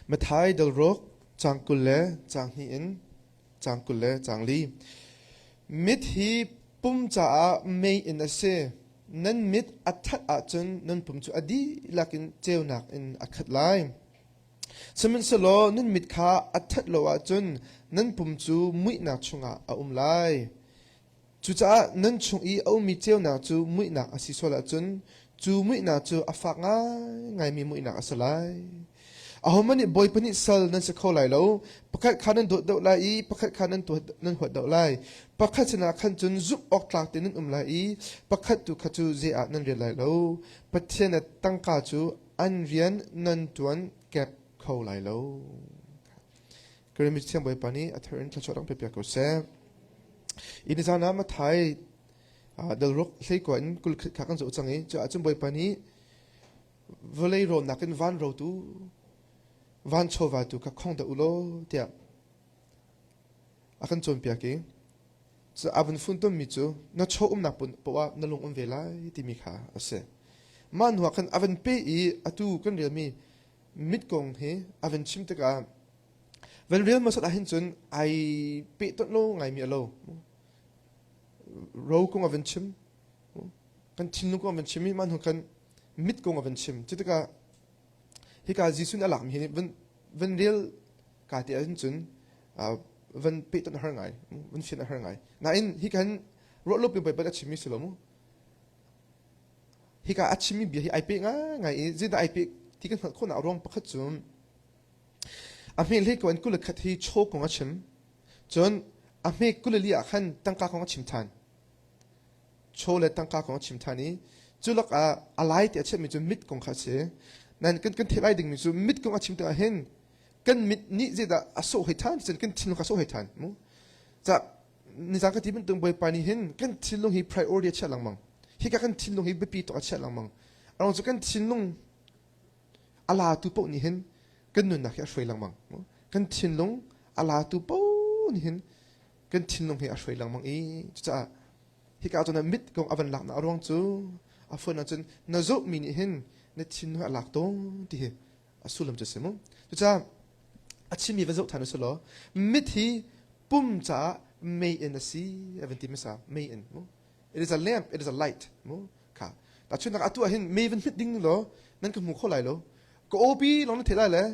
มาท้ายเดลรกจางกุลเลจางฮีอินจางกุลเลจางลีมิดฮีปุ่มจ่าไม่อินเซนั่นมิดอัฐอาจนนั่นปุ่มจูอดีลักินเจ้าหนักอินอัคดไลสมินสโลนั่นมิดขาอัฐโลอาจนนั่นปุ่มจูมุยนักชงอาไลจูจ่านั่นชงอีมีเจ้าหนักจูมุยนักอสิโซลาจนจูมุยนักจูอฟักง่ายมีมุยนักอสไลมันนี่บอยปนิสัลนั่นจะเข้าไหลแล้วประคัดขานันโดดเดาไหลประคัดขานันตัวนั่นหัวเดาไหลประคัดชนะขันจนจุบออกหลักตีนั่นไหลประคัดตัวขัดจูเจียนั่นเรียนไหลแล้วประเทศนั้นตั้งกาจูอันเรียนนั่นตัวเก็บเข้าไหลแล้วก็เลยมีเสียงบอยปนิอัธรินทชดต้องไปเปียกกูเซ่อินทานามาไทยเดลรกใช้กวนกุลขัดกันสุดจังงี้จะอาจจะบอยปนิวลัยโรนักกันวันโรตูวันโชวาตุกับข้องเดอุโลเดียอากันจนเปียกิจะอาวันฟุนต้นมิจูนัดโชนักปุ่นเพราะว่านั่งลงเวลาที่มีค่าอาเซมันหัวกันอาวันเปย์อาตูกันเรียมีมิดกงเฮอาวันชิมตะกาวันเรียนมาสักอาหินจนไอเปย์ต้นโลไงมีอโลเราคงอาวันชิมกันทิ้งลูกอาวันชิมมันหัวกันมิดกงอาวันชิมจิตตะกาที่การจิสุนอลักมีเห็นวันเรียลการที่อันจุนวันเปิดต้นหางไงวันเชียนหางไงนั่นที่การรถลบไปเปิดอัชมิสลมุที่การอัชมิบีที่ไอเปิดไงจีน่าไอเปิดที่กันคนเอารองประคัตจุนอเมริกาวันกุลขัดที่โชกของอัชมจนอเมริกากุลเลียขันตั้งกาของอัชมทานโชและตั้งกาของอัชมทานี้จุลกอะไรที่อัชมิจุนมิดของขัดเสนั่นกันเทไลดึงมิจูมิดกงอาชิมตัวเห็นกันมิดนี่จะได้อโศกให้ทันจนกันทิ้งลงอโศกให้ทันมั้งจะในสังกัดที่มันตรงไปปานี่เห็นกันทิ้งลงให้ priority เชื่อหลังมั้งที่กันทิ้งลงให้เบปีตัวเชื่อหลังมั้งเราจะกันทิ้งลงอะไรตัวพวกนี้เห็นกันนุ่นนักช่วยหลังมั้งกันทิ้งลงอะไรตัวพวกนี้เห็นกันทิ้งลงให้ช่วยหลังมั้งจะที่การตัวนั้นมิดกงอวันหลังนะอารมณ์จูอาฟันนั้นจนน่าจะมีนี่เห็นในชินหัวหลักตรงที่สุลมจะเสมอจะอาชิมีวันศุกร์ทานุสโลมิธีปุ่มจ่าไม่เอ็นซีเอเวนติมิสาไม่เอ็นมั้ง it is a lamp it is a light มั้งค่ะแต่ช่วงนักตัวเห็นไม่เป็นมิดดิ้งโลนั่นก็มุขเข้าไหลโลก็โอปีลองนั่นเทได้เลย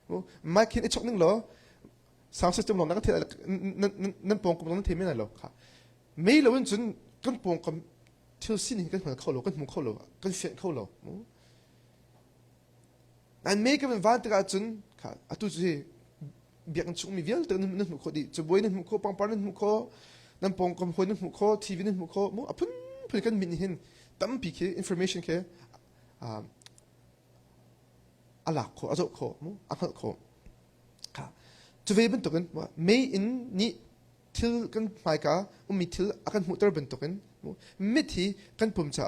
มั้งไม่คิดไอ้ช็อกนึงโลสามสิบจำลองนั่นก็เทได้นั่นปองกับนั่นเทไม่ได้โลค่ะไม่เลยวันจนกันปองกับเที่ยวสิ่งกันเหมือนเข้าโลกันมุขเข้าโลกันเฟียนเข้าโลอันเมย์ก็เป็นวันที่การจนค่ะอัตุจีเบียกันชุ่มมีเวลแต่นั่นมุขดีจะบวยนั่นมุขปังปังนั่นมุขนั่นปองกับคนนั่นมุขทีวีนั่นมุขมั้งอ่ะพุ่นกันมินเห็นตั้มปีแค่ information แค่อะไรโคอะไรโคมั้งอะไรโคค่ะจะเวเป็นตัวกันว่าเมย์อินนี่ทิลกันหมายก็มีทิลอาการมุตระเป็นตัวกันมิที่กันปุ่มจ่า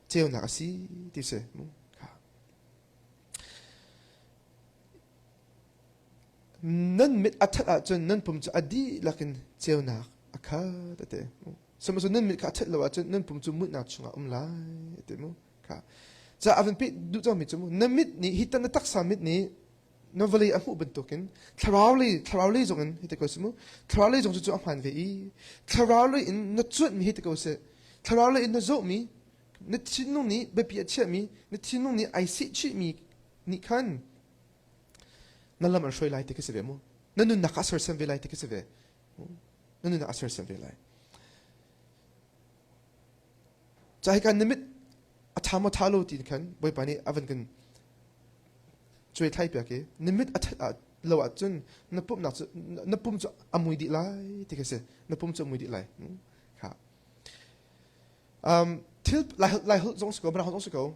เจ้าหนักสิที่เสมั้งค่ะนั่นมิดอัฐอาจนนั่นปุ่มจ่าอดีลักนเจ้าหนักอาคาเตะสมมตินั่นมิดอัฐแล้วอาจนนั่นปุ่มจ่ามุดหนักชงอาไลเตะมั้งค่ะจะอาจจะเป็นดูจอมิดจมูกนั่นมิดนี่ฮิตนั่นตักสามิดนี่นวลีอันหูเป็นตัวกันทราวลีจงกันฮิตก็สมุทราวลีจงจุดอันพันเวีทราวลีอินนัดจุดมีฮิตก็เสทราวลีอินนัดจุดมีนัดชิ้นนู้นนี่เบบยาเชื่อมีนัดชิ้นนู้นนี่ไอซิชิมีนี่ขันนั่นละมันช่วยไล่ที่ก็เสเวมั้งนั่นนู่นนักอัศรสันเวไล่ที่ก็เสเวนั่นนู่นนักอัศรสันเวไลจะให้การนิมิตอัฐามอัฐาโลตีนขันบ่อยปานี้อวันกันช่วยไทยเปียกนิมิตอัฐเราอาจจะนับปุ่มจะอมวยดีไลที่ก็เสนับปุ่มจะอมวยดีไลครับที่หลายจงสกุลบางจงสกุล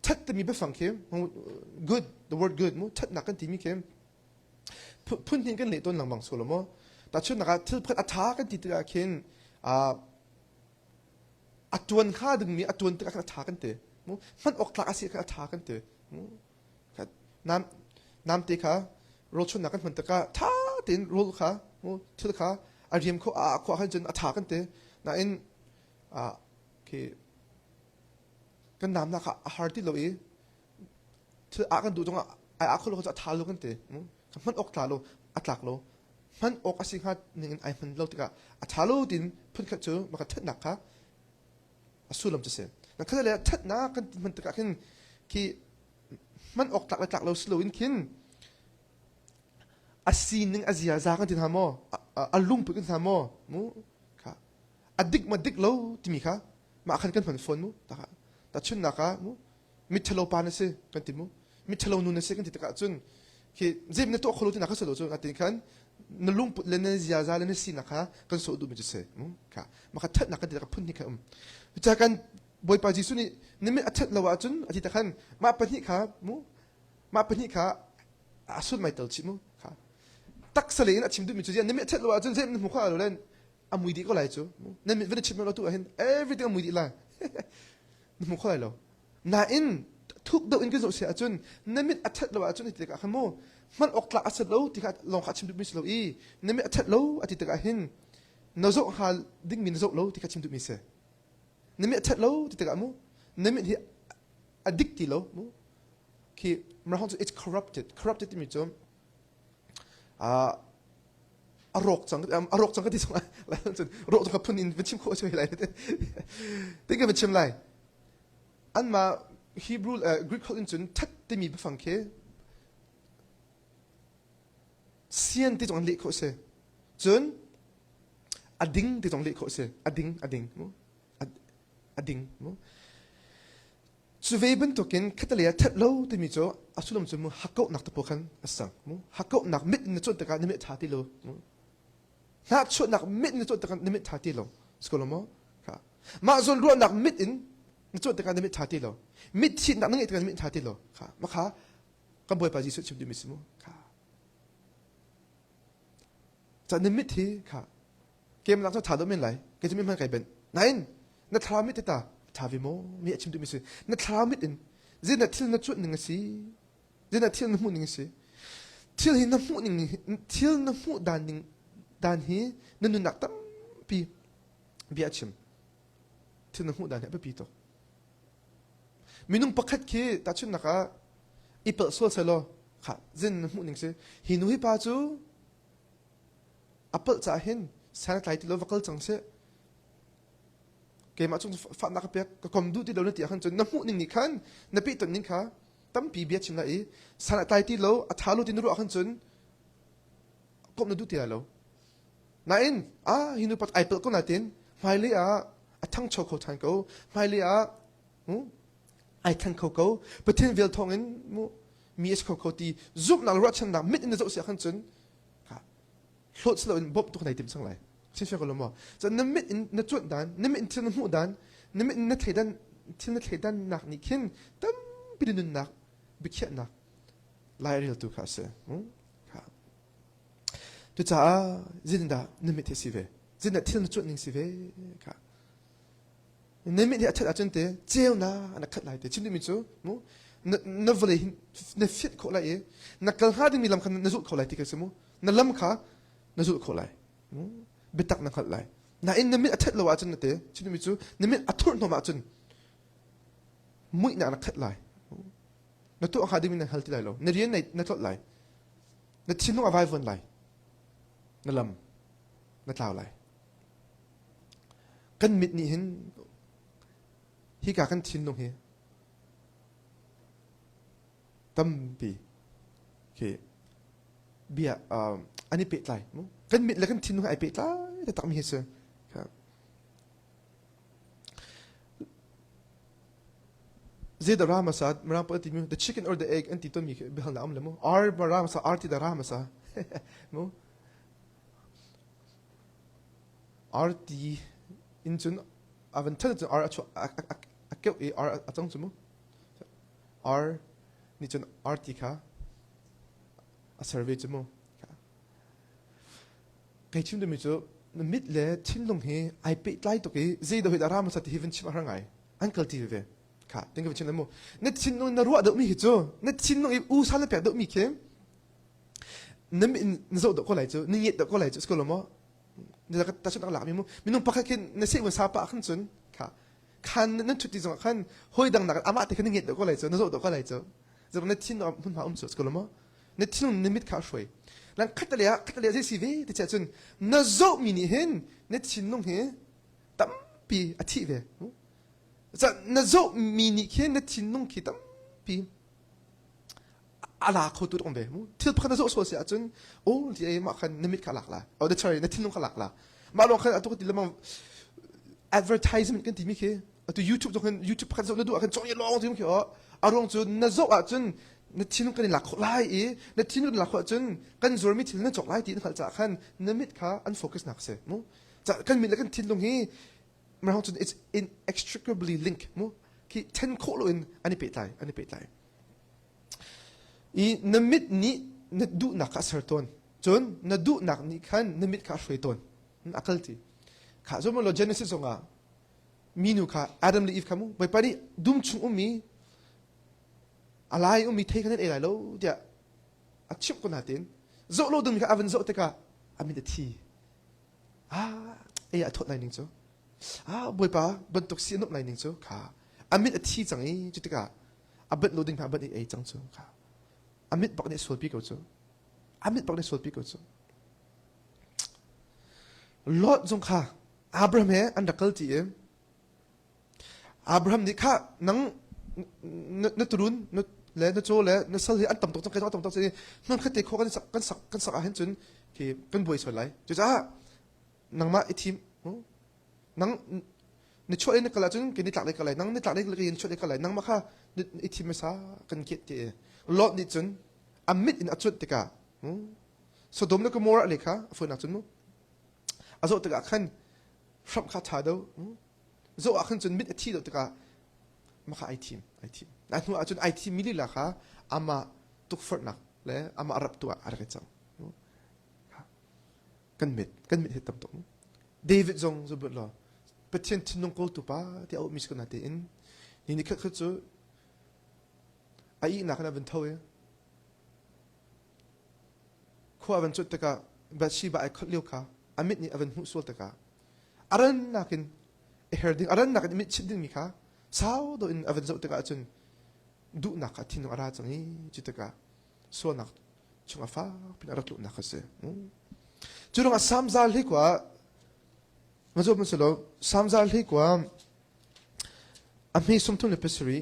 ทัดแต่มีไปฟังเข้ม good the word good มั้งทัดนักกันที่มีเข้มพุ่นทิ้งกันเลยต้นหลังบางสกุลมั้งแต่ช่วงนักที่พัดอัฐากันที่ตัวเข้มอัตวนข้าดึงมีอัตวนตัวกันอัฐากันเตะมั้งมันออกคลาสสิกกันอัฐากันเตะน้ำตีค่ะโรชนนักกันเหมือนตะก้าท่าตีนโรลค่ะมั้งทุกค่ะอาริยมเขาเขาให้จนอัฐากันเตะนั่นคือกันน้ำนะคะฮาร์ดที่เรา เธออากันดูตรงไอ้อาคนเราจะทาโลกันเตะมันออกทาโลอัตลักโลมันออกอาศัยหัดหนึ่งไอ้มันเราติกะทาโลดินพุ่นขัดเจอมันก็ทัดหนักค่ะสู้ลำจะเสียนั่นคือเลยทัดหนักกันมันติกะขึ้นที่มันออกตักเลยตักเราสโลวินขึ้นอาศีนึงอาเซียจากกันที่ทำมอลุงไปกันทำมมูค่ะอดิกมาดิกเราที่มีค่ะมาขันกันผ่านฝนมูแต่ชุนนักค่ะมูมิทะเลปานเสกันที่มูมิทะเลนูนเสกันที่ตะกะจุนคือเจ็บในตัวคนรู้ที่นักสโลจุนอันที่ขันนลุงปุเลนเซียจากเลนสีนักค่ะกันสู้ดูมิจะเสมูค่ะมาขัดทัดนักกันที่ตะกะพุ่นนี่ค่ะจากกันบอยปาจิสุนี่นี่ไม่อัดทัดเราว่าจุนอันที่ตะขันมาปนิค่ะมูมาปนิค่ะอาสุดไม่เตลชิมูค่ะตักสลีนะชิมดูมิจุเจียนนี่ไม่เท็ดว่าจนเจ็บในหัวข้าเราเล่นอามุยดีก็ไหลจูนี่ไม่เป็นชิมเราตัวเห็น everything อามุยดีละในหัวข้าเราน่าอินทุกดาวอินก็จะเสียจนนี่ไม่อัดเท็ดว่าจนที่ตะกะขโมมันออกละอัศเราที่เขาลองขัดชิมดูมิสเราอีนี่ไม่อัดเท็ดเราอันที่ตะกะเห็นนโซฮาดิ้งมินโซเราที่เขาชิมดูมิเสนี่ไม่อัดเท็ดเราที่ตะกะมูนี่ไม่ที่ addicted เรามูคือมันเขาจะ it's corrupted ที่มิจมอารมณ์จังก็ที่สมัยแล้วจนอารมณ์จังก็พูนินเป็นชิมโคช่วยอะไรแต่ก็เป็นชิมอะไรอันมาฮีบรูกรีกเขาจนทัดที่มีฟังเคเซียนที่ตรงเล็กเขาเสียจนอดิ่งที่ตรงเล็กเขาเสียอดิ่งมั้งอดิ่งมั้งสุเวบันตัวกินคัตเลียทัดเล่าที่มีโจอาสุลมจมูฮักเกาหนักตะโพกันสังมั้งฮักเกาหนักมิดในจุดตะการนิมิตท่าที่โลนักชุดหนักมิดในจุดตะการนิมิตท่าที่โลสกุลมั้งค่ะมาส่วนรวมหนักมิดอินในจุดตะการนิมิตท่าที่โลมิดชิดหนักนั่งอินตะการนิมิตท่าที่โลค่ะมาค่ะก็บ่อยปาจิสุดชิมดูมิสมั้งค่ะจะนิมิตที่ค่ะเกมหลังจะถ่ายด้วยไม่ไรเกมจะไม่มันไกลเป็นไหนนัทรามิตตาทาวิโมมีชิมดูมิสินัทรามิดอินเจนัททิลนัทจุดหนึ่งสิเจนัททิลน้ำมูหนึ่งสิทิลหินน้ำมูหนึ่งทิลน้ำมูดานหนึ่งดานฮีนั่นนักตั้มปีบีอาชิมทิลน้ำมูดานฮีปีโตมีนุ่งปักขัดขี้ตัดชุนนักอีเปิดส่วนเสลอค่ะเจนน้ำมูหนึ่งสิหินุฮิปาจูอัปเปิลจ่าหินสารไตรติโลวัคเกิลจังเสเกมอาจจะฟังนักเปียกก็คอมดูที่เราเนี่ยขันจนน้ำมูนิ่งนี่ขันนับปีต้นนี้ค่ะตั้มปีเบียชิมละอีสารไตที่เราอัฐาลุที่นรู้ขันจนก็นับดูที่เรานั่นฮินุปัดไอเปิลก็นัดเองไม่เลยทั้งโชว์เขาทันเขาไม่เลยไอทันเขาประเทศเวลทองนั้นมีเอสเขาตีซุปนักรัชนักมิดในโซเชียลขันจนค่ะโหลดสโลว์บ๊อบตัวไหนเต็มสังไรเชื่อกันหรือเปล่าจะนิมิตนัดจุดดันนิมิตที่นัดหูดันนิมิตนัดเหดันที่นัดเหดันหนักนี่ขึ้นตั้มปีนึงหนักบิเกหนักลายเรียลตัวข้าเสียค่ะตัวจ้าจินดานิมิตที่สิเวจินดาที่นัดจุดหนึ่งสิเวค่ะนิมิตที่อัจฉริยะเตะเจ้านะนักขัดลายเตะชิมดิมิจูมั้งนับวันนี้นับฟิตเขาลายนักการหาดิ้งมีลำคันนัจุดเขาลายที่กันสมุนับลำขานัจุดเขาลายบิตักนักขัดไล่น่าอินนิมิตอัฐเราอาจจะนั่นเองชินิมิจูนิมิตอัฐรุ่นเราอาจจะมุ่งหน้านักขัดไล่นักตัวอาหารที่มีนักฮัลที่ไล่เราในเรียนในนักทดไล่นักชินนุ่งอวัยวันไล่นักลำนักลาวไล่กันมิดนี่เห็นฮิกากันชินนุ่งเฮตั้มปีเคเบียอันนี้เป็ดไล่กันมิดแล้วกันทิ้งไอเป็ดไล่แต่ตักมีเหตุครับเจดารามาซามาราปฏิมิ the chicken or the egg อันที่ต้นมีเบลล์น้ำเลยมั้ง R มารามาซา R ที่ดารามาซามั้ง R ที่อินจุนอาวันทั้งจุน R ชัวเกี่ยว R ตั้งจุนมั้ง R นี่จุน R ที่ค่ะ survey จุนมั้งใครชิมดูมิจูมิดเล่ชิมลงเฮไอเป็ดไล่ตัวกี้เจดูเหตุอารามาสัตย์ที่เป็นชิมอะไรไงอันเกิดที่เวค่ะถึงกับชิมแล้วมั้งนั่นชิมลงนรัวดอกมีเหตุจูนั่นชิมลงอูซาเลเปียดอกมีเข้มนั่นนโซดอกก็ไหลจูนี่เย็ดดอกก็ไหลจูสกุลมั้งนี่แล้วก็ตัดชุดต่างหลักมีมั้งมีนุ่มปักแค่ในเสียงมันซาปะขึ้นจนค่ะคันนั่นชุดที่สองคันห้อยดังหนักอามาแต่คันนี่เย็ดดอกก็ไหลจูนโซดอกก็ไหลจู จะเน็ตทิ้งหุ่นมาสุดก็แล้วมั้งเน็ตทิ้งนิมิตข้าช่วยหลังคัตเลียจะสิเวที่จะจนน่าโจมินิเห็นเน็ตทิ้งลงเห็นตั้มปีอาทิตย์เวจะน่าโจมินิเห็นเน็ตทิ้งลงขี้ตั้มปีอะไรเขาตัวตรงเวที่พักน่าโจส่วนเสียจนโอ้ที่ไอ้มาขันนิมิตข้าหลักละเอาเดี๋ยวใช่เน็ตทิ้งลงข้าหลักละมาลองขันตัวที่เรามา advertisement กันที่มีแค่ตัว YouTube ตัวกัน YouTube ขันจะดูขันจ้องยังลองที่มีแค่อารมณ์จนน่าโจจนนัดทิ้งกันในหลักหลายนัดทิ้งกันหลักจนกันจอมิดทิ้งนั่นจบหลายทีนั่นขันจากขันนั่นมิดขาอันโฟกัสหนักเสียมั้งจากกันมิดแล้วกันทิ้งลงนี้มันเขาจน it's inextricably linked มั้งคือ10 ข้อเลยอันนี้เป็นไรอีนั่นมิดนี้นัดดูหนักสักตอนจนนัดดูหนักนี้ขันนั่นมิดขาช่วยตอนนั่นอักลทีข้าสมมติเรา Genesis ส่งมีนูข้า Adam และ Eve ข้ามั้งไปปารีดุมชุงมีอะไรมีเทกันได้อะไรแล้วเดี๋ยวอัดชิบคนหาตินโจโลดุมกับอเวนโจเตกะอามิดทีเอ้ยทดไหนนิ่งจ้ะบ่อยป่ะบันทุกสิ่งนกไหนนิ่งจ้ะค่ะอามิดทีจังอีจุดเตกะอาบัดโลดิ้งผ่านบัดเอ้ยจังจ้ะค่ะอามิดปักในส่วนปีกูจ้ะอามิดปักในส่วนปีกูจ้ะลอดจงค่ะอับราฮัมอันดักเกิลทีอับราฮัมนี่ค่ะนังนัตรุนแล้วนัทโจแล้วนัทสลายอันต่ำตกจังใครต่ำตกสินั่นคือเด็กเขากันสักอาหารจนที่กันบ่อยส่วนไรจุดจ้านังมาไอทีมนังในช่วยในกระไรจนกินในหลักในกระไรนังในหลักในกระไรช่วยในกระไรนังมาค่ะไอทีมไม่ซากันเกียรติลอดนี่จนอามิดอินอัจฉริยะสดมแล้วก็มัวอะไรค่ะฝืนอัจฉริยะอาโจตกะขันรับข้าทาดูโจอาขันจนมิดไอทีเดตกะมาค่ะไอทีมนั่นว่าจนไอทีมิลลิละค่ะอามาตุกฟอร์นักและอามารับตัวอะไรกันจังกันมิดเห็นตั้มตรงเดวิดจงจะบอกล่ะประเทศที่น้องโกตุป้าที่เอามิสกันนาเตอินนี่คือจู่ไอ้นักนั้นเป็นเท่าไหร่ขั้วเป็นจุดตะกะแบบชีบะไอ้คนเลี้ยวค่ะอามิดนี่เป็นหุ่นส่วนตะกะอะไรนักอินเฮอร์ดิ้งอะไรนักอินมิดชิดดิ้งมีค่ะสาวโดนอเวนโจตะกะจนดูนักที่นอาราจังนี้จิตตะกะส่วนนักชงอาฟ้าเป็นอารักลุนักเสียจุดนั้นสามซาลที่กว่ามาจบมันสโลสามซาลที่กว่าอามีสมทุนในพิสรี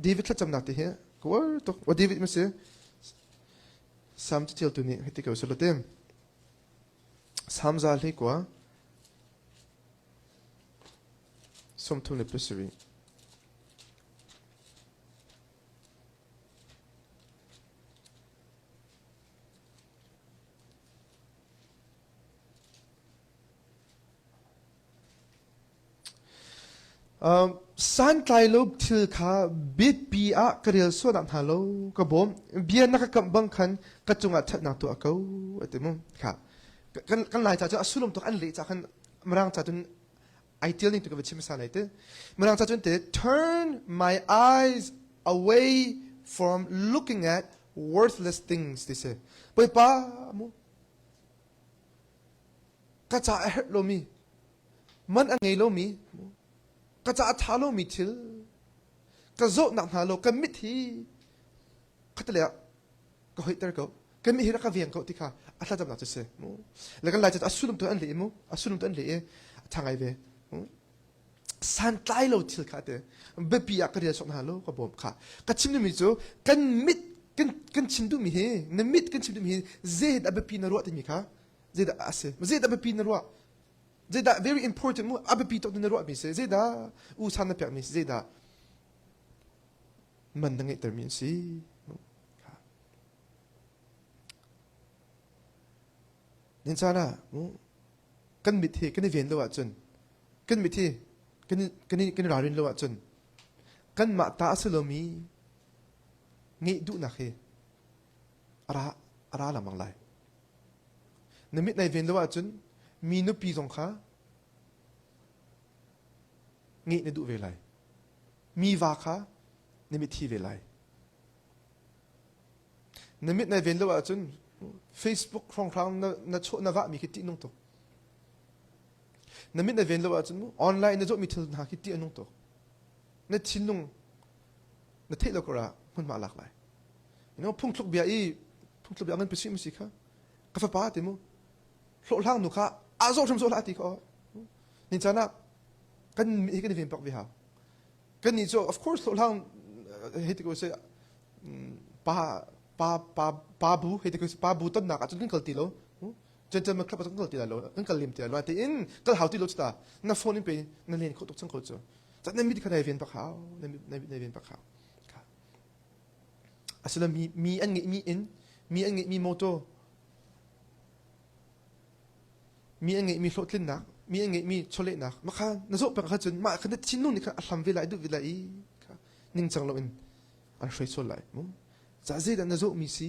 เดวิดละจำนักที่เหรอก็ว่าเดวิดมันเสียสามจุดเดียวตัวนี้ให้ติดกับสโลเต็มสามซาลที่กว่าสมทุนในพิสรีสันไกลลูกถือข้าบิดปีอะกระเดียวส่วนนั้นฮัลโหลก็บ่มเบียนักกำบังคันกระจงอัดนักตัวเขาเต็มค่ะกันหลายจากจะสุลมตัวอันเล็กจากกันมรังจากจนไอเดียนี่ตัวกับชิมสารเลยมรังจากจนturn my eyes away from looking at worthless things ดิเซ่ไปป้ามูกระจายโลมีมันอันไงโลมีกระจายทาโลมิทิลกระโจนักฮาโลกันมิทีขัดเลยก็ให้เตอร์ก็กันมิทีรักเวียงก็ที่ข้าอัตราจำนักจะเสียมูแล้วกันหลายจะสุลมตัวอันเลี้ยมูสุลมตัวอันเลี้ยทางไอเวสันไตโลทิลข้าเตเบบบีอักเรียสอนฮาโลก็บอกข้ากันชิมดูมิจูกันมิดกันชิมดูมิเฮนมิดกันชิมดูมิเฮเจดอับปีนรัวที่มีข้าเจดอาเซเจดอับปีนรัวZeda very important mu abepi to dinero abise zeda usana permis zeda mandang termin si ninsana mu kan mithi kan ven lo achun kan mithi kan rarin lo achun kan ma ta aslomi ngi du na khe ara la manglai namit nai ven lo achunมีนุปีสงข้างี้ในดูเวลัยมีวาข้าในมิทีเวลัยในมิดในเวนเลวจน Facebook ครองครองนัดโชนวะมีคิดที่นุ่งตัวในมิดในเวนเลวจนออนไลน์นัดโชมีเทลนาคิดที่นุ่งตัวในชินนุ่ง na thei lo kora hun ma lak lai phung thluk bia i phung thluk bia ngan pisi mi si kha ka fa pa ti mu hlo hlang nu kha a zo thum zo la ti kho nin chana kan mi kan vin pak vi ha kan ni zo of course hlo hlang he ti ko se pa bu he ti ko pa bu tan na ka chun kal ti lo chen chen ma khlap chun kal ti lo kan kal lim ti lo ti in kal hau ti lo sta na phone in pe na len kho tok chang kho cho cha na mi ti kha vin pak ha na vin pak ha asala mi an ngi mi moto mi an ngi mi hlotlin nak mi an ngi mi chole nak ma kha na zo pa kha chun ma kha chin nu ni kha ahlam velai du velai kha ning chang lo in an shrei chol lai mo za zeda na zo mi si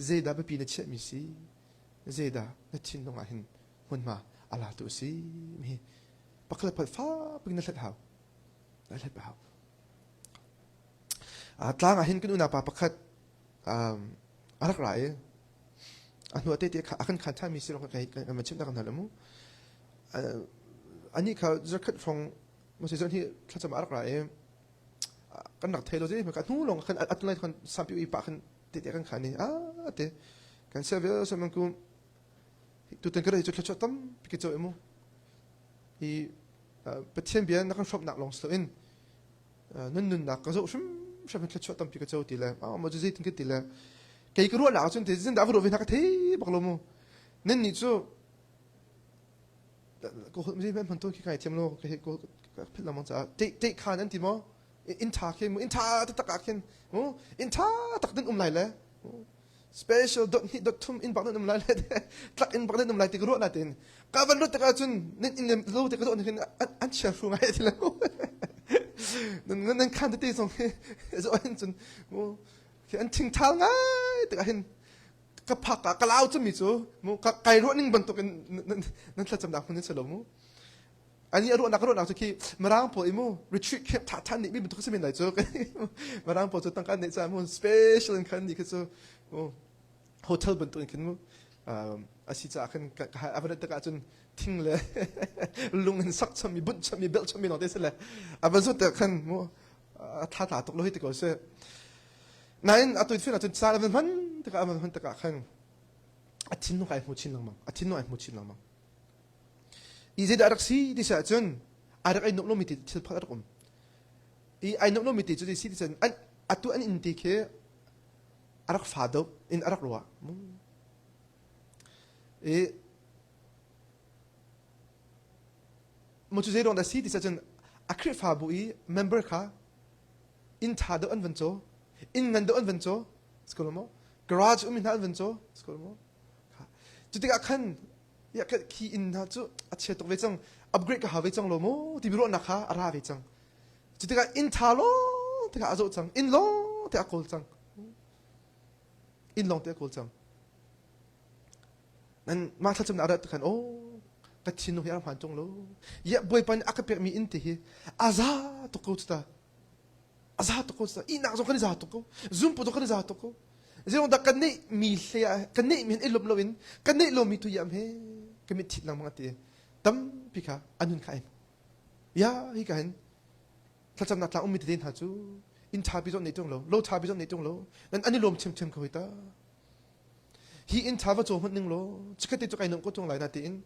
zeda ba pi na che mi si zeda na chin no nga hin hun ma ala tu si mi pakla pa fa ping na hlet hau na hlet ba hau tlang ahin kan una pa pakhat arak rai anu ate te akan khan tha mi sirong ka ma chim da kan halamu ani kha zakat from mo se zon hi thacham arak rai kan nak thelo je ka nu long kan atlai kan sampi i pa kan te kan khani ate kan serve so man ku tu ten kara chu thacham tam pike cho emu i patien bien na kan shop nak long so in nun nak ka zo shum شوف مثل شو تم بيكتشو تيلا ما جزيت نكت تيلا كي يروح لا عشان تزين دافرو في هناك تي بقلمو نني شو كو مزي من بنتو كي كاي تيملو كي كو بلا مونتا تي كان انت ما انت كي انت تتقاكن انت تقدن لايلا سبيشال دوت توم ان بعض لايلا تلاق ان بعض لايلا تقرو لا تين قبل لو تقاتن ان لو تقاتن انت شافو معي تيلا nan kan de song so an chun mo ke an thing thal ngai ta hin ka phak ka lau chu mi chu mo ka kai ro ning ban to kan nan thla cham da hun chalo mo ani ro na chu ki marang po imo retreat camp ta tan ni mi ban to semin lai chu marang po chu tang kan ne cha mo special kan ni ke chu mo hotel ban to kin mo asi cha kan ka avan ta ka chun thing le lungen sak chami bun chami bel chami no desle aban so ta kan mo tha ta tok lo hi te ko se nain atu fin atu sa avan man ta ka avan ta ka kan atin no kai mo chin lang mang atin no ai mo chin lang mang i je da raksi di sa chun arak ai no lo mi ti thil pha rak i ai no lo mi ti chu di si di chen an atu an in ti ke arak fa do in arak lo e mo chu zero da si ti sa chen akri fa bu I member kha in tha do an van cho in ngan do an van cho skolo mo garage in hal van cho skolo mo kha chu ti ka khan ya ka ki in ha chu a che to ve chang upgrade ka ha ve chang lo mo ti bi ro na kha ara ve chang chu ti ka in tha lo ti ka azo chang in lo ti a kol chang in long ti a kol chang nan ma tha cham na ra kan ka chinu ya man chong lo ya boy pan akape mi inte hi aza to ko sta ina zo kan za to ko zoom po to kan za to ko zero da kan nei mi hlia kan nei min elom lowin kan nei lo mi tu yam he ka mi thit lang ma ti tam pika anun khai ya hi kan tha cham na tla mi te den ha chu in tha bi zo nei tong lo tha bi zo nei tong lo nan ani lom chem ko ta hi in tha va cho hun ning lo chikati to kai nong ko tong lai na ti in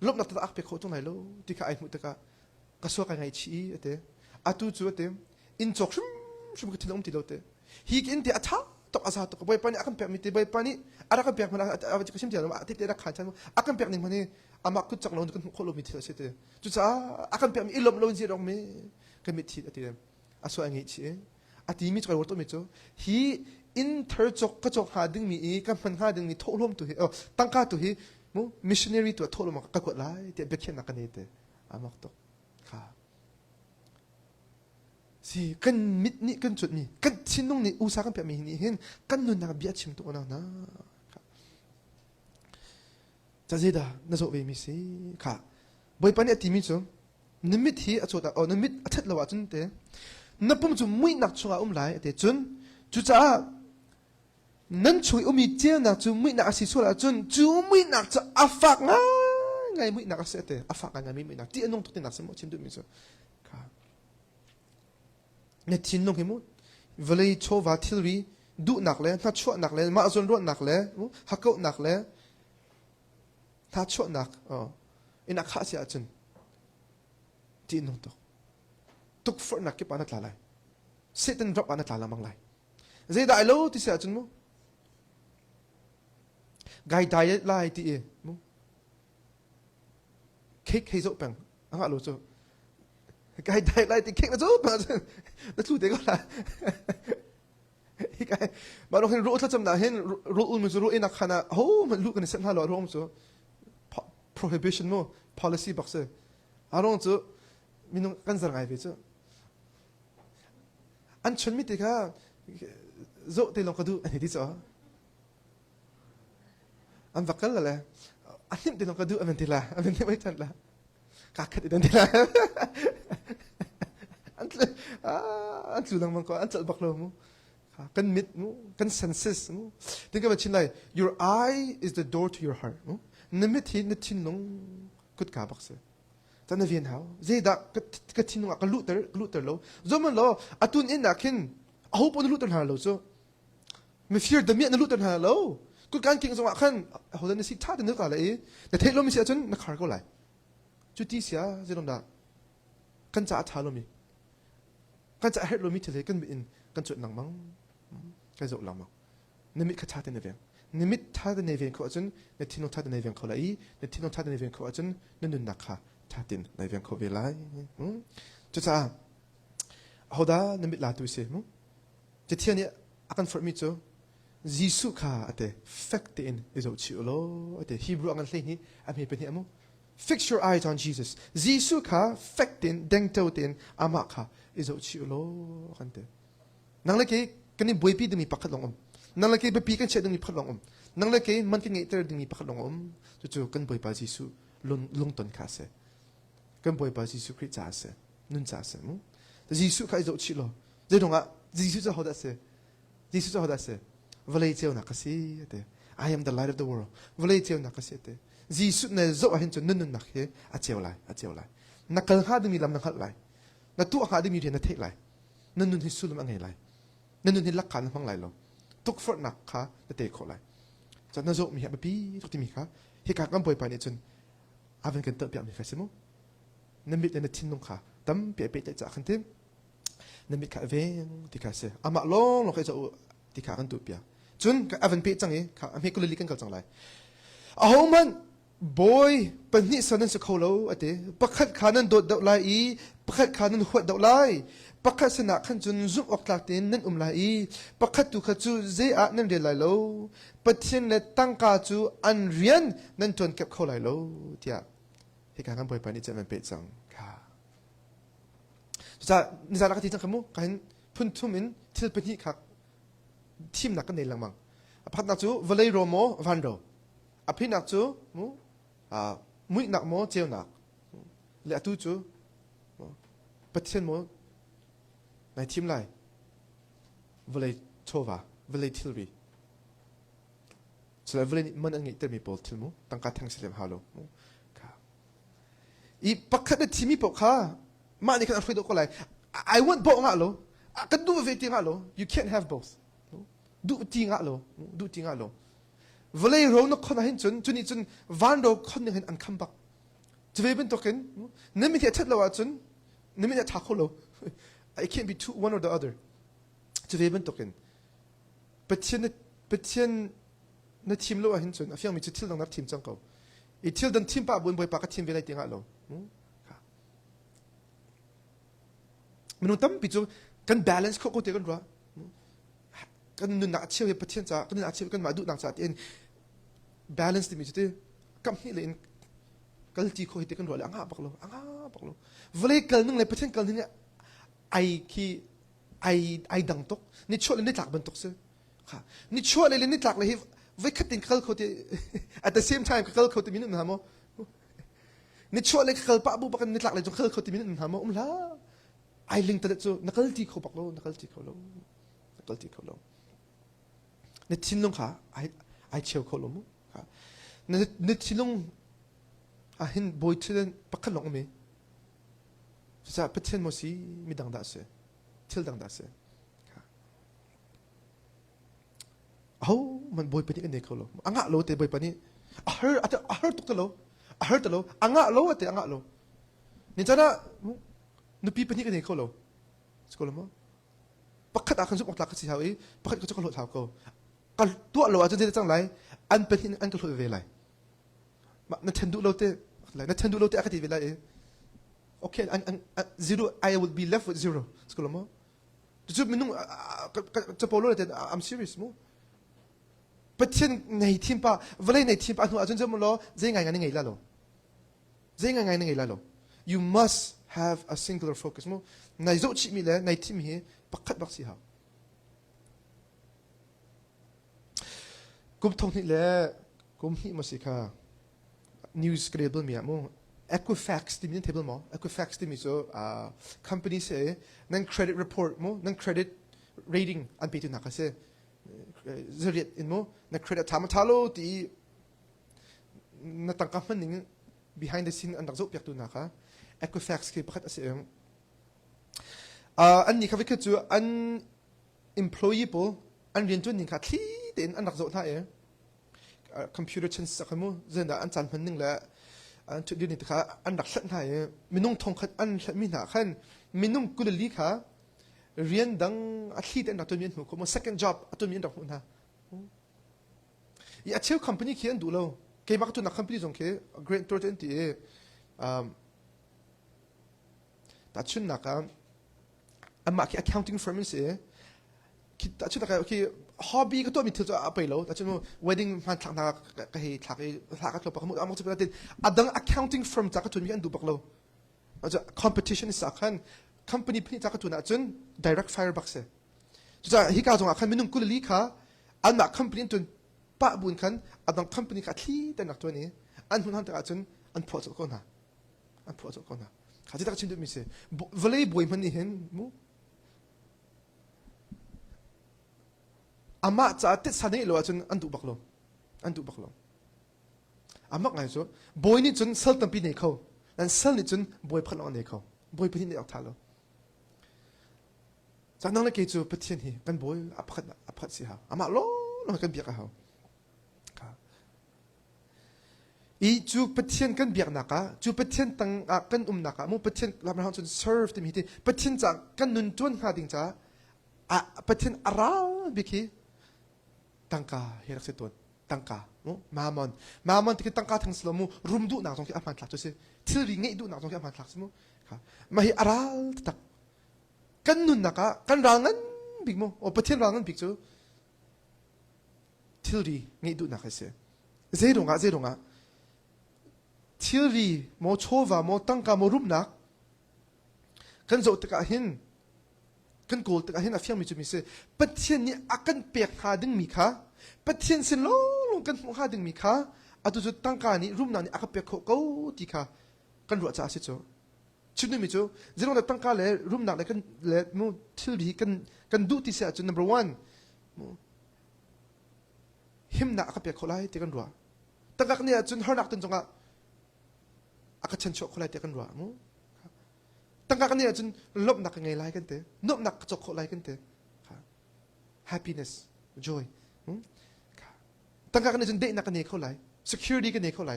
lop na ta ak pe kho tong lai lo ti ka ai mu ta ka so ka ngai chi ate atu chu ate in chok shum ka thilom ti lo te hi kin te atha to asa to boy pani akam pe mi te boy pani ara ka pe mana ava ka sim ti ma te ra khan chan akam pe ning mani ama ku chak lo kan kho lo mi thil se te chu cha akam pe mi ilom lo ji rong me ka mi thi ate aso angi chi ati mi choi to mi chu hi in thir chok ka chok ha ding mi ka man ha ding mi tholom tu hi tang ka tu hi mo missionary to tholom ka ko lai te be khen na ka ne te amak to kha si kan mit ni kan chut ni kan chinung ni usa kan pe mi ni hin kan nun na bia chim to na cha zeda na zo ve mi si kha boy pani ati mi chu nimit hi a chota nimit a that lawa chun te na pum chu mui nak chunga lai te chun chu cha nan chui umi tia na chu mui na asi sola chun chu mui nak cha afak ngai mui nak ase te afak ngai mi nak ti anong to te na sem chim du mi chu ne tin nong hemu vlei chova thilri du nak le na chua nak le ma zon ro nak le hakau nak le ta chua nak ina kha sia chun ti no tuk for nak ke panat lalai Satan drop panat lala mang lai zai da lo ti sia chun mo gai diet lai ti mo cake hay zo pang anga lo so gai diet lai ti cake na zo pang na tu de ko la cái mà nó hiện rũ thật chậm đã hiện rũ mình rũ in khana ho mình lúc cái này lo rom so prohibition mo policy box arong so mình kan zar ngai ve so an chun mi te ka zo te long ka du ani di so an vakal la an nim te long ka du an te la an te mai tan la ka khat den te la an tu lang man ko an chal bak lo mo kan mit mo kan senses mo think about chin lai your eye is the door to your heart mo nimit hi na chin nong kut ka bak se ta na vien hao ze da ka chin nong ka luter lo zo man lo atun in na kin a hope on luter ha lo so me fear the mi na luter ha lo kut kan king zo khan hodan si tha de na ka la e na thelo mi sia chun na khar ko lai chu ti sia ze dom da kan cha tha lo mi kan cha het lo mi thele kan mi in kan chut nang mang cái dụ lòng mà nimit khát thắt nên nimit thắt nên viên khó chân nên thiên thắt nên viên khó lại nên thiên thắt nên viên khó chân nên nương nặc ha thắt nên viên khó về lại cho sao họ đã nimit là tôi xem cho thiên này akan phật mi cho Giêsu kha ate fact in is out chịu lo ate Hebrew angan lên hi am hi bên hi fix your eyes on Jesus Giêsu kha fact in deng tao tin ama kha is out chịu lo kan te nang le ke kan ni boy pi demi pakhat long nang la ke be pi kan che demi pakhat long nang la ke man ke ngai ter demi pakhat long chu kan boy pa Jisu lung ton kha se kan boy pa Jisu Christ cha se nun cha se mu Jisu khai zo chi lo je dong a Jisu cha hoda se Jisu cha hoda se vale cheu na ka si te I am the light of the world vale cheu na ka si te Jisu na zo a hin chu nun na he a cheu lai na kal ha demi lam na khat lai na tu ha demi na thek lai nun hi sulum angai lai nên nên lắc khăn hoang lại lo, tục phật nặc khá để tê khổ lại, cho nên dỗ mi hẹp bí tục tìm mi khá, khi cả con bồi bài này chun, aven cần tự biện mi phải xem không, nên biết nên tin nông khá, tấm bịa bịa chạy khăn thêm, nên biết cả về thì cả sẽ, mà lo cái dỗ thì cả con tự bịa, chun cái aven bịa chẳng ấy, cả am hết cô lý cần cầu chẳng lại, hông man boy, bên ní sao nên sẽ khâu lâu ở thế, bắt khát khá nên đột đậu lại ý, bắt khát khá nên huột đậu lại. Pakhat sana khan chun zum ok lak tin nan lai pakhat tu kha chu ze a nan re lai lo pathin le tangka chu an rian nan ton kep kho lai lo tia he ka kan boy pa ni chaman pe chang kha cha ni za la ka ti chang khamu kan phun thum in thil pe ni khak thim nak kan nei lang mang aphat na chu volei romo vando aphi nak chu mu mui nak mo cheu nak le tu chu pathin mo này team lại vlei chova vlei thilri so vlei man ang iter mi pol thilmu tangka thang silem halo ka I pakhat de timi po kha ma ni kan afoi do ko lai I want both nga lo kan du ve ti nga lo you can't have both du ti nga lo vlei ro no khona hin chun ni chun van do khon hin an kham bak chve ben token nemi ti chat lo wa chun nemi ta kho lo it can't be one or the other. To be able to but na team lo hin chun a fiang mi chu thil dang na team chang ko I thil dan team pa bun boy pa ka team ve lai tinga lo minu tam pi chu kan balance ko te kan ra kan nu na chiu he pathian cha kan na chiu kan ma du nang cha tin balance ti mi chu te kam hi le in kal ti ko te kan ro la anga pak lo vle kal nang le pathian kal ni ai dang tok ni chole ni tlak ban tok se kha ni chole le ni tlak le hi ve khatin khal khote at the same time khal khote min na mo ni chole khal pa bu bakan ni tlak le jo khal khote min na mo la ai ling ta chu nakal ti kho pak lo nakal ti kho lo ni tin long kha ai cheu kho lo mo kha ni tin long a hin boy chen pakal long me sa pathian mo si mi dang da se thil dang da se มันบอยปนิกันเด็กเขาโลอ่างะโลแต่บอยปนิอาเฮอร์ตุกตะโลอาเฮอร์ตะโลอ่างะโลแต่อ่างะโลนี่จ้านะนุปีปนิกันเด็กเขาโลสกุลมั้งปักขัดอาคันสุกออกหลักสิฮาวปักขัดก็จะกระโดดเท้าเขากันตัวโลอาจจะได้จังไรอันเป็นหินอันกระโดดเวลัยนั่นเทนดูโลเตอะไรนั่นเทนดูโลเตอคติเวลัยโอเคอัน zero I will be left with zero สกุลมั้งจุดมินุ่งจะโปโลเลยแต่ I'm serious มั้งประเทศในทีมป่ะเวลาในทีมป่ะหนูอาจจะไม่รู้จะยังไงไงล่ะลูจะยังไงไงล่ะลู you must have a singular focus มั้งในโจทย์ชิมิเลยในทีมนี้ปักขัดบักสิฮะกุมทงนี่แหละกุมฮิมาสิค่ะ news credible มีมั้ง Equifax ที่มี table มั้ง Equifax ที่มีso company เสนั่น credit report มั้งนั่น credit rating อันเป็นตัวนักเสจะเรียนมั้งนั่น credit ทำมาทาโลที่นั่นตั้งคำมันนึง behind the scene อันดักจุดอยากตัวนัก Equifax คือประกาศเสียงอันนี้เขาคือตัวอัน employable อันเรียนตัวนี้ค่ะที่เด่นอันดักจุดท่าcomputer science สักมั้งเรื่องอันจันทร์มันนึงแหละอันจุดนี้ค่ะอันดักสักท่ามินุ่งทองขัดอันมีหนาขันมินุ่งกุลลีค่ะเรียนดังอาชีพอันดักตัวนี้หัวเขา second job ตัวนี้อันดักหัวนะอย่าเชื่อ company เขียนดูแล้วเกี่ยมักตัวนัก company ส่งเขีย great ตัวเต็มที่แต่ชุนนักอันมาคือ accounting firm เสียคิดแต่ชุดนักคือ hobby ก็ตัวมีเธอจะเอาไปแล้วแต่ชุน wedding มันถักนักก็ให้ถักก็ตัวปักหมุดอันมันจะเป็นอะไรอันดัง accounting firm จากตัวมีอันดูปักแล้วอาจจะ competition สักขัน company พี่จากตัวนั้นจน direct fire box จะฮิกาจงอาขันไม่นุ่งกุลลีค่ะอันมา company จนป้าบุญขันอันดัง company ค่ะที่แต่นักตัวนี้อันหุ่นหันแต่จนอันพอจะก่อนนะอันพอจะก่อนนะข้าจะตักชินดูมิเซ่วลีบวยมันนี่เห็นมูอามาจะติดสันนิษฐานจนอันดูบักลงอันดูบักลงอามาไงจ๊ะบวยนี่จนเซลตั้งปีนี้เขานั่นเซลนี่จนบวยพันอันนี้เขาบวยปีนี้ออกท่าแล้วจากนั้นเลยเกี่ยวกับประเทศนี้กันบวยอภัทสิฮะอามาล้อเรากันเบียกเขาอีจูประเทศกันเบียกนักจูประเทศตั้งกันนักมุ่งประเทศเราไม่ทำจน serve ที่มีที่ประเทศจากกันนุนจวนหาดิ่งจ้าประเทศอาราบิกีตั้งกาเฮรักเสตวนตั้งกามุ่งมามันที่ตั้งกาทั้งสลมุรุมดูนักตรงที่อามันหลักจุดสิที่ริงเงยดูนักตรงที่อามันหลักสมุค่ะมาเฮอาราตักกันนุนนักกันรังันบิ๊กมุ่งโอประเทศรังันบิ๊กจูที่ริเงยดูนักเสียเจรงะที่รีโมโชวาโมตั้งกาโมรุมนักกันโจตกะหินกันโกลตกะหินอาฟิยังมีจุมิเสปัจเจียนนี้อากันเปียกหาดึงมีค่ะปัจเจียนสิโลลงกันหาดึงมีค่ะอาตุจุดตั้งกานี้รุมนักนี้อากันเปียกเขาดีค่ะกันรัวจ้าสิโจชุดนี้มิโจเรื่องตั้งกาเลยรุมนักเลยกันเลยมูที่รีกันดูที่เสียจุด number one หิมนักอากันเปียกเขาไล่ที่กันรัวตั้งกาเนี่ยจุดหานักจนจงอ่ะอาการเชิญชวนคนไล่เตะกันรัวมั้งตั้งกันเนี่ยจนลบหนักไงไล่กันเตะนบหนักจกคนไล่กันเตะ happiness joy ตั้งกันเนี่ยจนเด็กหนักกันเนี่ยเขาไล่ security กันเนี่ยเขาไล่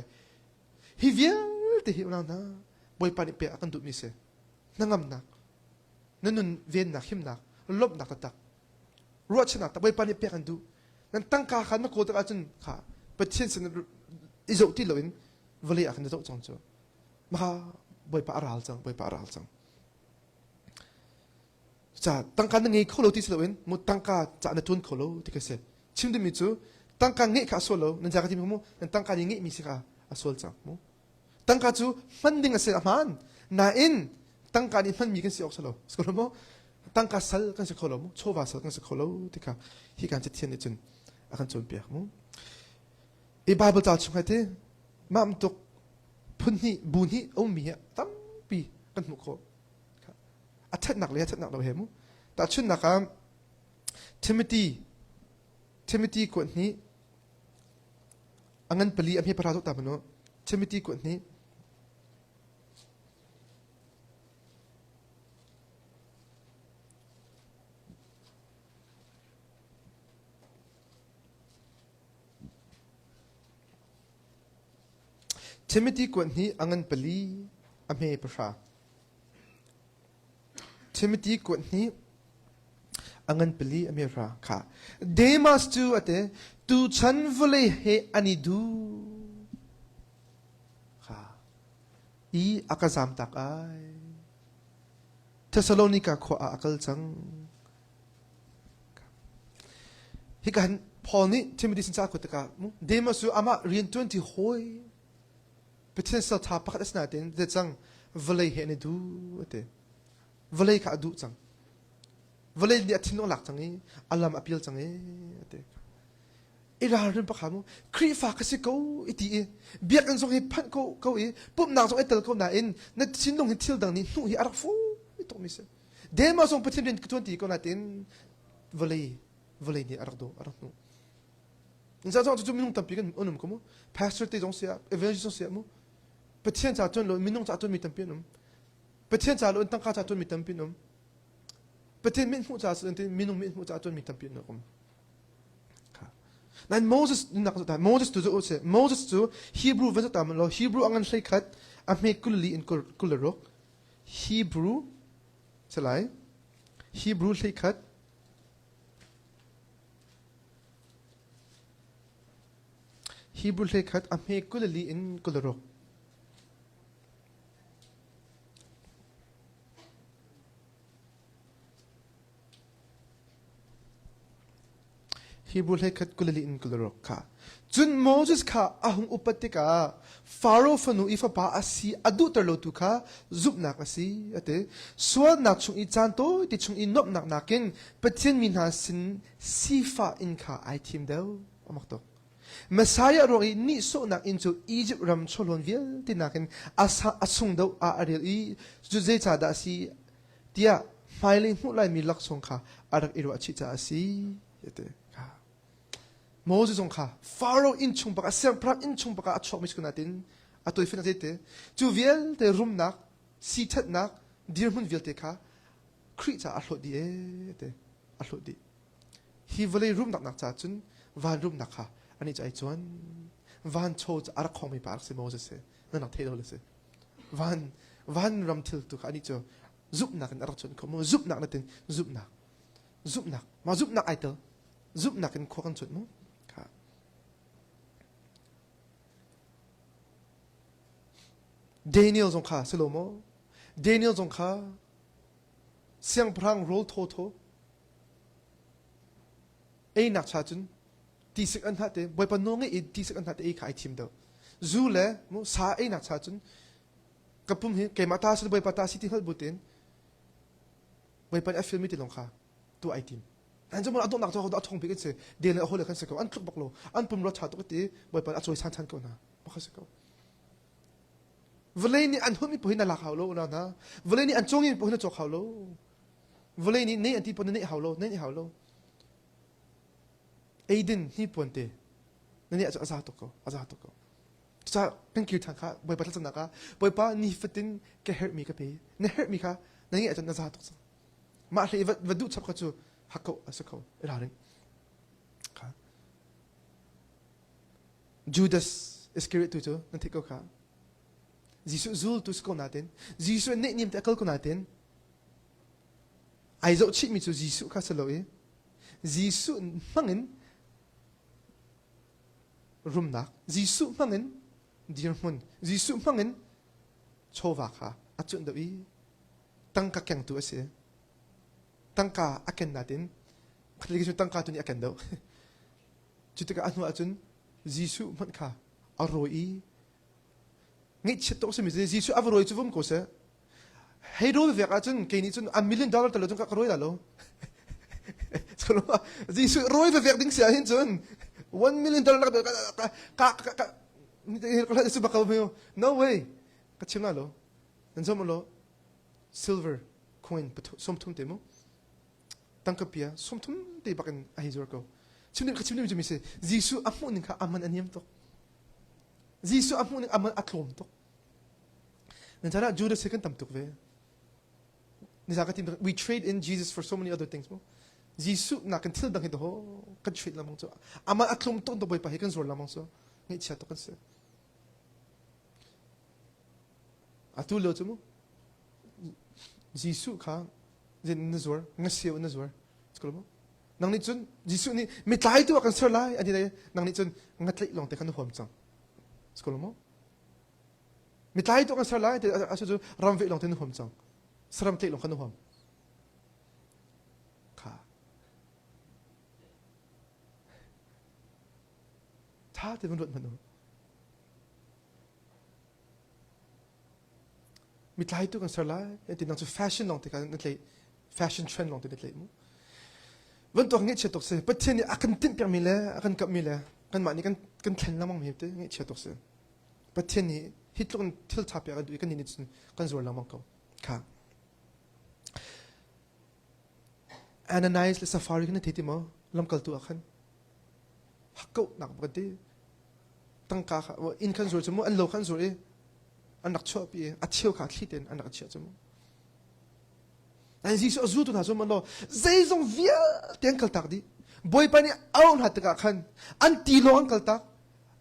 ฮิวิลเตะฮิวเรานะบอยปานิเปียกันดุมิเสนั่งงำหนักนั่นนุนเวียนหนักหิมหนักลบหนักตักรัวชนะแต่บอยปานิเปียกันดุนั่นตั้งกันขันมาโกตกันจนค่ะประเทศสินอิโซที่เราเองวลีอาคันจะต้องจงโจมาบอยปาอาราลจังจะตั้งการนั่งเงี้ยเขาโลที่สุดเลยมุดตั้งการจะนั่งทุนเขาโลที่เขาเสร็จชิมดูมิจูตั้งการเงี้ยข้าโซโลนั่นจากที่มุนั่นตั้งการยังเงี้ยมีสิค่ะอาโซลจังมุตั้งการจูมันดิ่งเสียมันน่าอินตั้งการนี้มันมีกันสิออกโซโลสกุลมุตั้งการสัลกันสิเขาโลมุโชว์ว่าสัลกันสิเขาโลที่เขาที่การจะเทียนนี่จนอาการจนเปียกมุอีบาเบิลจะช่วยที่มาอันตุกพุ่นนี่บุญนี่โอ้มีอ่ะตั้มปีกันมุกเขาอัดหนักเลยอัดหนักเราเห็นมั้ยแต่ชุดนักการทิมธีกวนนี้อันนั้นปลีอันนี้พระราชตามันเนาะทิมธีกวนนี้ Timothy kwat ni angan pali ame pasha Timothy kwat ni angan pali ame ra kha Demas tu ate tu chan vole he ani du kha I akazam tak ai Thessalonica kho akal chang hikan Paul ni Timothy sin sa ko taka Demas su ama rian 20 hoi potential tha pakat as natin that sang vole he ni du ate vole ka adu chang vole ni atin lak chang e alam appeal chang e ate ira rin pa khamu kri fa ka si ko iti e biak an song he phan ko e pum nang song etel ko na in na sin dong hi thil dang ni nu hi arak fu ito mi se Demas song patin rin 20 ko natin vole ni arak no Insa zong tu minung tampi kan onum komo pastor te zong sia evangelist zong sia mo patien cha ton lo minung cha ton mi tampi num patien cha lo tang ka cha ton mi tampi num patien min hu cha sen minung min hu cha ton mi tampi num ka nan Moses nak ta Moses tu zo se Moses tu Hebrew va ta lo Hebrew angan hlei khat a me kulli in kulero Hebrew selai Hebrew hlei khat Hebrew lekhat ame kulali in kularo Hebrew lekhat kulali in kularo ka Jun Moses ka ahung upatika Pharaoh fanu ifa pa asi adu terlo tu ka zup nak asi ate swal nak chung I chanto ti chung I nop nak nakin patien min ha sin sifa in ka I team daw amakto Messiah roi ni so nak into Egypt ram cholon vil tinakin asa asung daw a aril I juze cha da si tia filing hu lai mi lak song kha arak iro achi cha si yete ka Moses song kha Pharaoh in chung baka sem prak in chung baka achok mis kunatin atoi fina tete tu vil te rum nak si that nak dir mun vil te kha kri cha ahlot di ete ahlot di hi vele rum nak cha chun van rum nak kha ani chai chuan van cho ara khomi par se Moses se na nak thelo le se van ram thil tu ani cho zup nak an ara chon ko mo zup nak natin zup nak ma zup nak ai to zup nak an kho kan chon mo kha Daniel zong kha selomo Daniel zong kha siang prang rol tho ei nak cha chun tisik an hate boy pa nonge I tisik an hate I khai thim do zule mo sa ei na cha chun kapum hi ke mata se boy pa ta si ti hal butin boy pa film mi ti long kha tu ai tim an jom adon nak to athong bi ke se de le hole kan se ko an thluk baklo an pum ro cha to ti boy pa achoi san ko na ba kha se ko vleni an humi po hina la khawlo na vleni an chongi po hina chok khawlo vleni nei anti po nei hawlo Aiden hi ponte nani aza to ko sa thank you thaka boy pa tla naka boy pa ni fitin ke hurt me ka pe ne hurt me ka nani aza na za to ma hle vadu chap ka chu hakko asako iraring ka Judas Iscariot tu nan thiko ka Jisu zul tu sko natin Jisu ne nim ta kal ko natin ai zo chi mi chu Jisu ka salo Jisu mangin rumnak Jisu mangin dirmun Jisu mangin chowa kha achun dawi tangka kyang tu ase tangka aken natin khali gi tangka tu ni aken do chutaka anu achun Jisu man kha aroi ngi chito se mi Jisu avroi chuvum ko se hero ve ka chun ke ni chun $1 million talo chun ka roi lalo cholo Jisu roi ve ding sia hin chun $1 million ka ni su baka mo no way ka chimna lo nanzo mo lo silver coin som tum temo tangka pia som tum te bakan ahizor ko chimni ka chimni mi se Jisu amu ning ka aman aniam to Jisu amu ning aman atlom to nanjara Judas second tam tuk ve nizakatim we trade in Jesus for so many other things mo Jisu na kan til dang hito ho kan trade lamang so ama atlom to boy pa he kan zor lamang so ngi cha to kan se atu lo chumu Jisu kha jin nazur ngasio nazur skolmo nang ni chun Jisu ni mitlai tu akan ser lai ani dai nang ni chun ngatlai long te kan hom chang skolmo mitlai tu akan ser lai te asu chu ram ve long te hom chang saram te long kan hom kha tha te bunut manu mitlai tu kan ser lai te nang chu fashion long te kan natlai fashion trend long te natlai muวันตัวเงี้ยเชื่อตกเสียประเทศนี้อากันติ้งเปียมีแล้วอากันกับมีแล้วกันมานี่กันแทนละมั่งมีเตเงี้ยเชื่อตกเสียประเทศนี้ฮิตลกันทิลทับอย่างกันดูกันนี่นิดนึงกันส่วนละมั่งเขาค่ะ Ananias และซาฟารีกันที่ที่มั้งลำกัลตัวกันฮักกูหนักปกติตั้งกาค่ะว่าอินกันส่วนจมูกอันโลกันส่วนอันนักชอบปีอัดเชี่ยวขาดที่เด่นอันนักเชี่ยวจมูกอันนี้สิ่งที่เราต้องมันเราใจจงเวียเตียงกัลตักดิบ่อยไปนี่เอาหน้าตะกันอันตีโลอันกัลตัก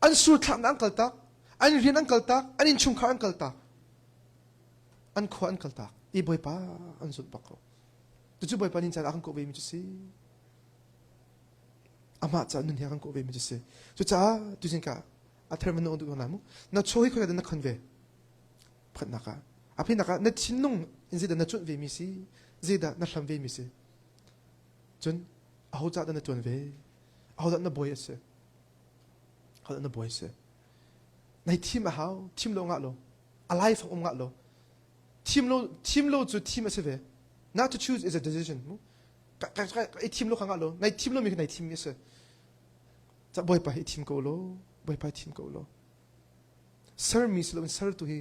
อันสุดทางอันกัลตักอันเรียนอันกัลตักอันอินชุมขาอันกัลตักอันขวานกัลตักอีบ่อยไปอันสุดปักเขาจู่ๆบ่อยไปนี่จะรักกันกูเวมิจุสิอามาจะนุ่นเฮียกันกูเวมิจุสิจู่จ้าดูสิงกะอัธรมันโน้ตดูกันนะมั้งน่าช่วยเขาจะได้นักขันเวพัดนักะอาพี่นักะนัดชินนุ่งอินสิเดนัดจุดเวมิสิZida na hlam ve mi se chun aho cha na tun ve aho da na boy se aho da na boy se nai team a how team lo nga lo alive nga lo team lo chu team se ve not to choose is a decision mu ka team lo nga lo nai team lo mi nai team mi se cha boy pa team ko lo boy pa team ko lo sir mi lo sir to hi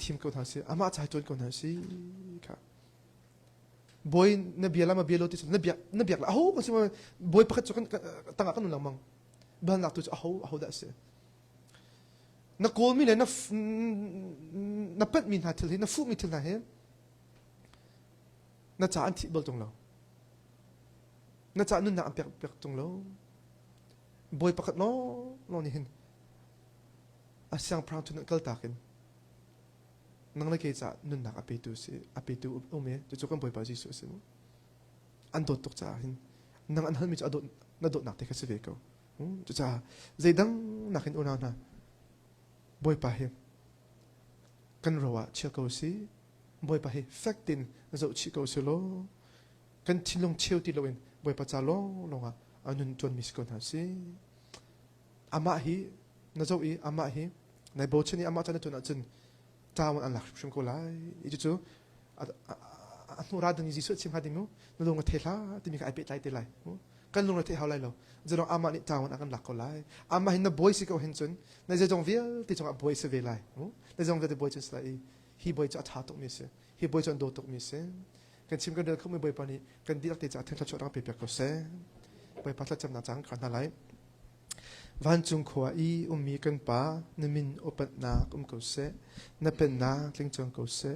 team ko tha se ama cha ton ko na si ka boy na biala ma bialo tis na biak la aho kasi boy pakat so kan tanga kan lamang ban nak tu aho da se na call mi le na pat min ha til na fu mi til na he na cha an thi bol tong lo na cha nun na am pek tong lo boy pakat no ni hin asyang proud to kal takin nang lagi cha nun nak api tu ome tu kan boy pa Jisu se mo an dot tok cha hin nang an hal mi cha dot na dot nak te ka se ve ko tu cha zeidang nakin una na boy pa he kan rawa chia ko si boy pa he factin zo chi ko se lo kan thilong cheu ti loin boy pa cha lo longa anun ton mis ko na si ama hi na zo i ama hi nai bo chani ama cha na tu na chen tawon an lakshum ko lai ichu anu radan ni Jisu chim hadimu no long the la ti mi ka ipet lai te lai kan long the haulai lo zero ama ni tawon akan lak ko lai ama hin na boy si ko hin chun na je jong vial ti jong boy se ve lai na jong ve boy chun sai hi boy cha tha tok mi se hi boy chon do tok mi se kan chim kan de khom boy pa ni kan dilak te cha then la chora pe pe ko se boy pa la cham na chang kan na lai van chung khwa I ummi kan pa namin opat na ko se na pen na tling chong ko se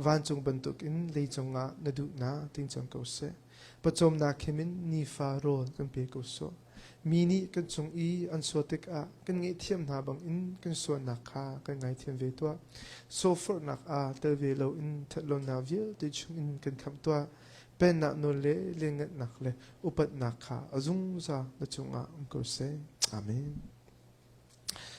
van chung bantuk in le chong nga na du na ting chong ko se pachom na khimin ni fa rol kan pe ko so mini kan chung I an so tek a kan nge thiam na bang in kan so na kha kan ngai thiam ve to so for nak a te ve lo in thlon na vil te chung in kan kham to pen na no le lengat nak le upat na kha azung za na chunga ko se Amen.